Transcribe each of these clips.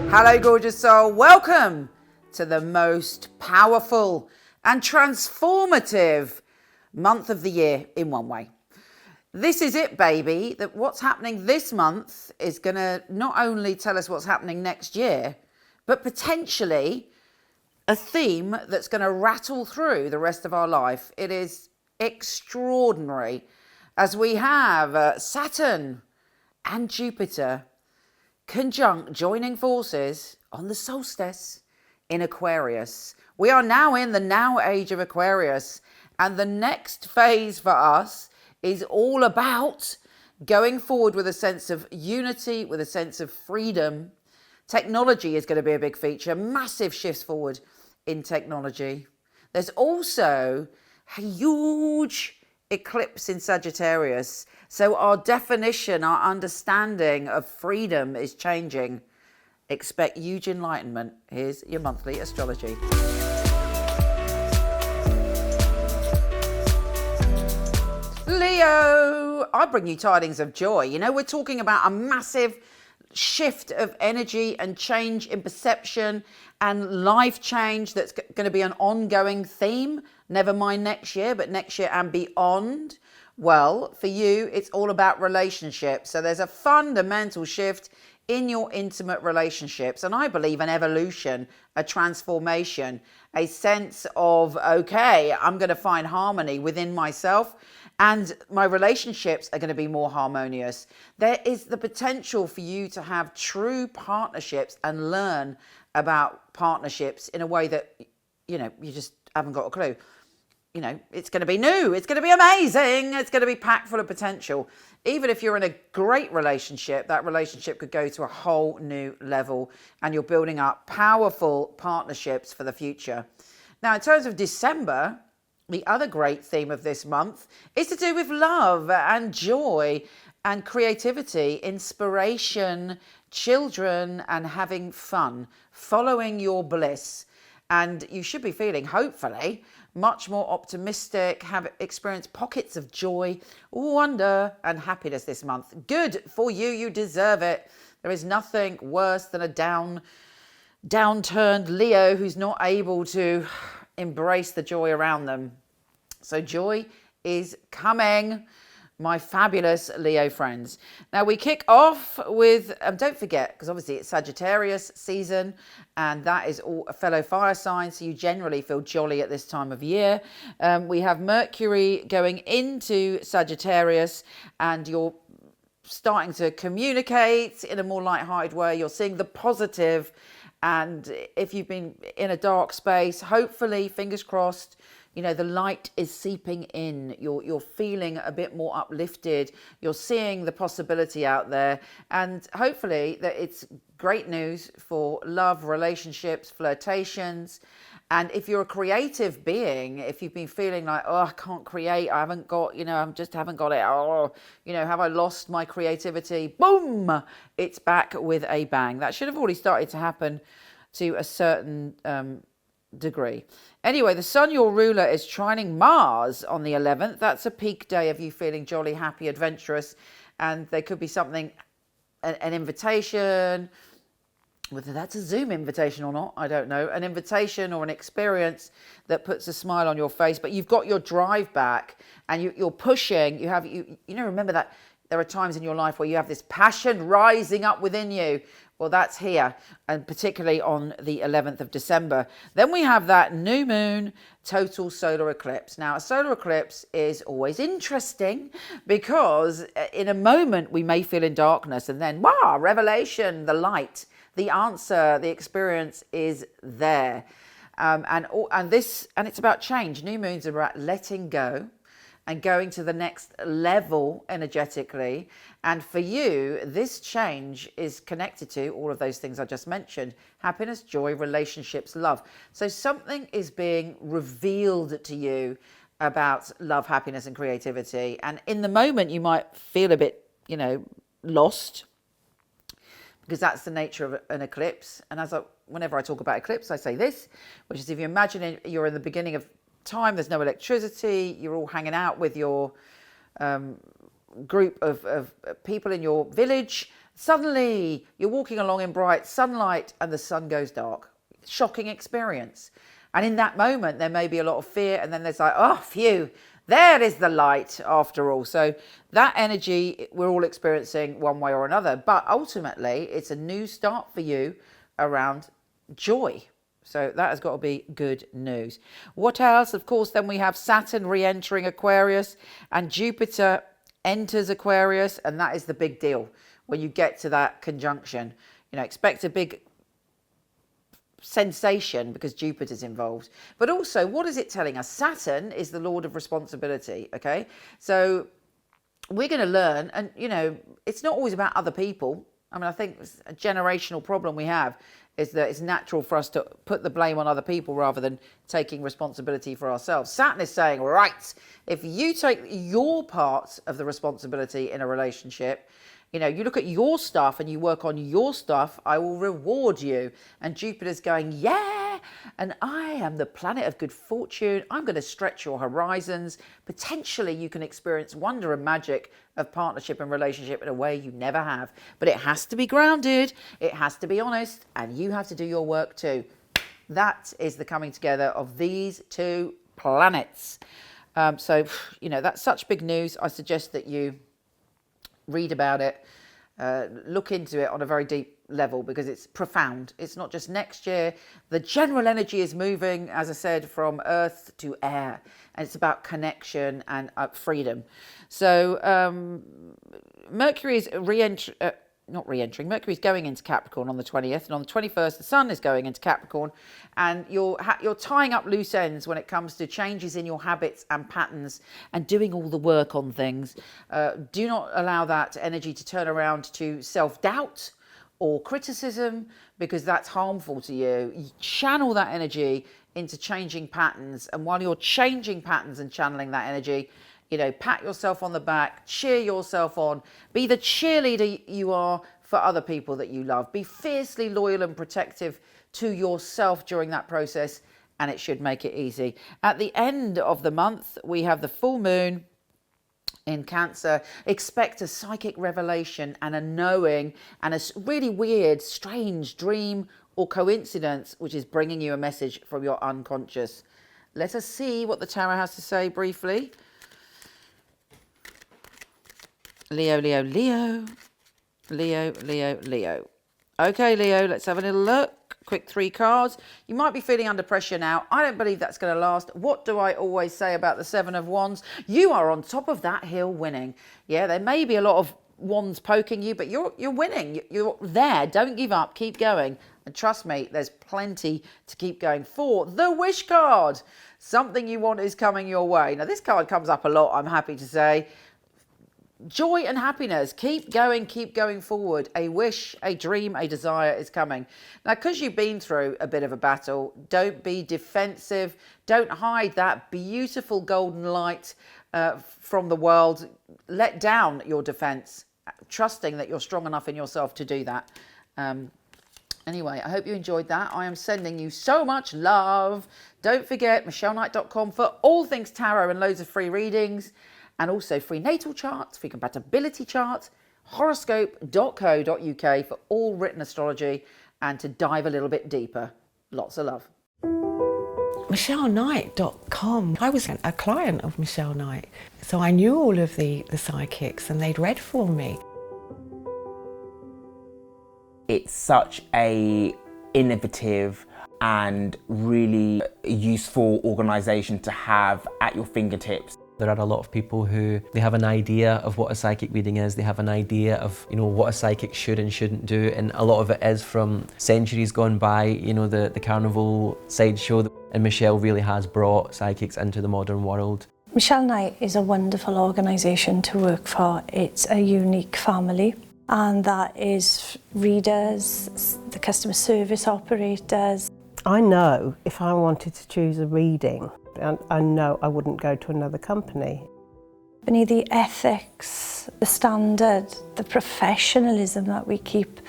Hello, gorgeous soul. Welcome to the most powerful and transformative month of the year in one way. This is it, baby. That what's happening this month is going to not only tell us what's happening next year, but potentially a theme that's going to rattle through the rest of our life. It is extraordinary as we have Saturn and Jupiter conjunct, joining forces on the solstice in Aquarius. We are now in the now age of Aquarius, and the next phase for us is all about going forward with a sense of unity, with a sense of freedom. Technology is going to be a big feature, massive shifts forward in technology. There's also a huge eclipse in Sagittarius. So our definition, our understanding of freedom is changing. Expect huge enlightenment. Here's your monthly astrology. Leo, I bring you tidings of joy. You know, we're talking about a massive shift of energy and change in perception and life change that's going to be an ongoing theme. Never mind next year, but next year and beyond. Well, for you, it's all about relationships. So there's a fundamental shift in your intimate relationships. And I believe an evolution, a transformation, a sense of, okay, I'm going to find harmony within myself and my relationships are going to be more harmonious. There is the potential for you to have true partnerships and learn about partnerships in a way that, you know, you just haven't got a clue. You know, it's going to be new. It's going to be amazing. It's going to be packed full of potential. Even if you're in a great relationship, that relationship could go to a whole new level and you're building up powerful partnerships for the future. Now, in terms of December, the other great theme of this month is to do with love and joy and creativity, inspiration, children, and having fun, following your bliss. And you should be feeling, hopefully, much more optimistic, have experienced pockets of joy, wonder, and happiness this month. Good for you. You deserve it. There is nothing worse than a downturned Leo who's not able to embrace the joy around them. So joy is coming, my fabulous Leo friends. Now we kick off with, don't forget, because obviously it's Sagittarius season and that is all a fellow fire sign, so you generally feel jolly at this time of year. We have Mercury going into Sagittarius and you're starting to communicate in a more light-hearted way. You're seeing the positive, and if you've been in a dark space, hopefully, fingers crossed, you know, the light is seeping in. You're feeling a bit more uplifted. You're seeing the possibility out there. And hopefully that it's great news for love, relationships, flirtations. And if you're a creative being, if you've been feeling like, oh, I can't create, I haven't got, you know, I just haven't got it. Oh, you know, have I lost my creativity? Boom! It's back with a bang. That should have already started to happen to a certain degree. Anyway, the sun, your ruler, is trining Mars on the 11th. That's a peak day of you feeling jolly, happy, adventurous. And there could be something, an invitation, whether that's a Zoom invitation or not, I don't know. An invitation or an experience that puts a smile on your face. But you've got your drive back and you're pushing. You know, remember that there are times in your life where you have this passion rising up within you. Well, that's here, and particularly on the 11th of December. Then we have that new moon total solar eclipse. Now, a solar eclipse is always interesting because in a moment we may feel in darkness and then, wow, revelation, the light, the answer, the experience is there. And it's about change. New moons are about letting go and going to the next level energetically. And for you, this change is connected to all of those things I just mentioned: happiness, joy, relationships, love. So something is being revealed to you about love, happiness, and creativity. And in the moment, you might feel a bit, you know, lost, because that's the nature of an eclipse. And whenever I talk about eclipse, I say this, which is if you imagine you're in the beginning of time, there's no electricity, you're all hanging out with your group of people in your village. Suddenly you're walking along in bright sunlight and the sun goes dark. Shocking experience. And in that moment, there may be a lot of fear, and then there's like, oh, phew, there is the light after all. So that energy we're all experiencing one way or another. But ultimately, it's a new start for you around joy. So that has got to be good news. What else? Of course, then we have Saturn re-entering Aquarius and Jupiter enters Aquarius. And that is the big deal when you get to that conjunction. You know, expect a big sensation because Jupiter's involved. But also, what is it telling us? Saturn is the lord of responsibility, okay? So we're going to learn, and, you know, it's not always about other people. I mean, I think a generational problem we have is that it's natural for us to put the blame on other people rather than taking responsibility for ourselves. Saturn is saying, right, if you take your part of the responsibility in a relationship, you know, you look at your stuff and you work on your stuff, I will reward you. And Jupiter's going, yeah, and I am the planet of good fortune. I'm going to stretch your horizons. Potentially you can experience wonder and magic of partnership and relationship in a way you never have. But it has to be grounded, it has to be honest, and you have to do your work too. That is the coming together of these two planets. So, you know, that's such big news. I suggest that you read about it, look into it on a very deep level because it's profound. It's not just next year. The general energy is moving, as I said, from earth to air, and it's about connection and freedom. So Mercury is Mercury's going into Capricorn on the 20th, and on the 21st, the Sun is going into Capricorn, and you're tying up loose ends when it comes to changes in your habits and patterns and doing all the work on things. Do not allow that energy to turn around to self-doubt or criticism, because that's harmful to you. You channel that energy into changing patterns, and while you're changing patterns and channeling that energy, you know, pat yourself on the back, cheer yourself on, be the cheerleader you are for other people that you love. Be fiercely loyal and protective to yourself during that process, and it should make it easy. At the end of the month, we have the full moon in Cancer. Expect a psychic revelation and a knowing and a really weird, strange dream or coincidence, which is bringing you a message from your unconscious. Let us see what the tarot has to say briefly. Leo, Leo, Leo, Leo, Leo, Leo. Okay, Leo, let's have a little look. Quick 3 cards. You might be feeling under pressure now. I don't believe that's going to last. What do I always say about the 7 of Wands? You are on top of that hill winning. Yeah, there may be a lot of wands poking you, but you're winning. You're there. Don't give up. Keep going. And trust me, there's plenty to keep going for. The Wish card. Something you want is coming your way. Now, this card comes up a lot, I'm happy to say. Joy and happiness. Keep going forward. A wish, a dream, a desire is coming. Now, because you've been through a bit of a battle, don't be defensive. Don't hide that beautiful golden light from the world. Let down your defense, trusting that you're strong enough in yourself to do that. Anyway, I hope you enjoyed that. I am sending you so much love. Don't forget, michelleknight.com for all things tarot and loads of free readings. And also free natal charts, free compatibility charts, horoscope.co.uk for all written astrology and to dive a little bit deeper. Lots of love. Michelleknight.com. I was a client of Michele Knight, so I knew all of the psychics and they'd read for me. It's such a innovative and really useful organisation to have at your fingertips. There are a lot of people who they have an idea of what a psychic reading is, they have an idea of, you know, what a psychic should and shouldn't do, and a lot of it is from centuries gone by, you know, the carnival sideshow, and Michele really has brought psychics into the modern world. Michele Knight is a wonderful organisation to work for. It's a unique family, and that is readers, the customer service operators. I know if I wanted to choose a reading, I know I wouldn't go to another company. The ethics, the standard, the professionalism that we keep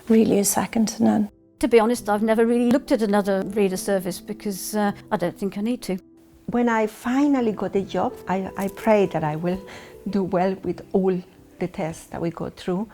really is second to none. To be honest, I've never really looked at another reader service because I don't think I need to. When I finally got a job, I prayed that I will do well with all the tests that we go through.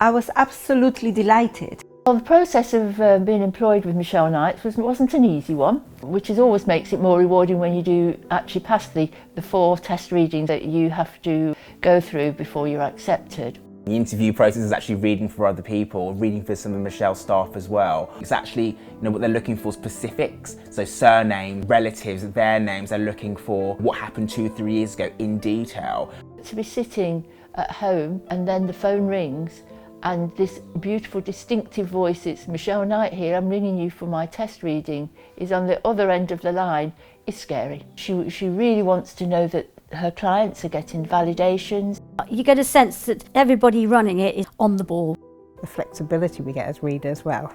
I was absolutely delighted. Well, the process of being employed with Michele Knight wasn't an easy one, which always makes it more rewarding when you do actually pass the 4 test readings that you have to go through before you're accepted. The interview process is actually reading for other people, reading for some of Michelle's staff as well. It's actually, what they're looking for, specifics, so surname, relatives, their names. They're looking for what happened 2-3 years ago in detail. To be sitting at home and then the phone rings and this beautiful distinctive voice, it's Michele Knight here, I'm ringing you for my test reading, is on the other end of the line, is scary. She really wants to know that her clients are getting validations. You get a sense that everybody running it is on the ball. The flexibility we get as readers, well,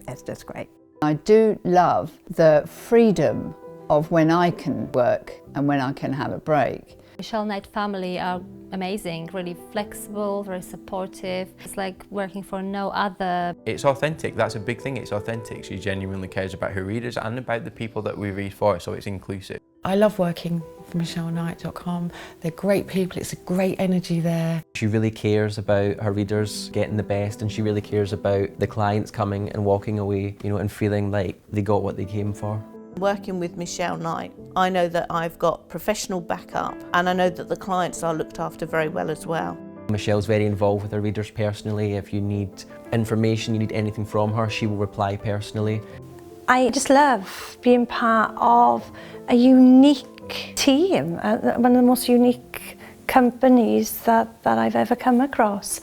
it's just great. I do love the freedom of when I can work and when I can have a break. Michele Knight family are amazing, really flexible, very supportive. It's like working for no other. It's authentic, that's a big thing, it's authentic. She genuinely cares about her readers and about the people that we read for, so it's inclusive. I love working for MichelleKnight.com. They're great people, it's a great energy there. She really cares about her readers getting the best, and she really cares about the clients coming and walking away, and feeling like they got what they came for. Working with Michele Knight, I know that I've got professional backup, and I know that the clients are looked after very well as well. Michelle's very involved with her readers personally. If you need information, you need anything from her, she will reply personally. I just love being part of a unique team, one of the most unique companies that I've ever come across.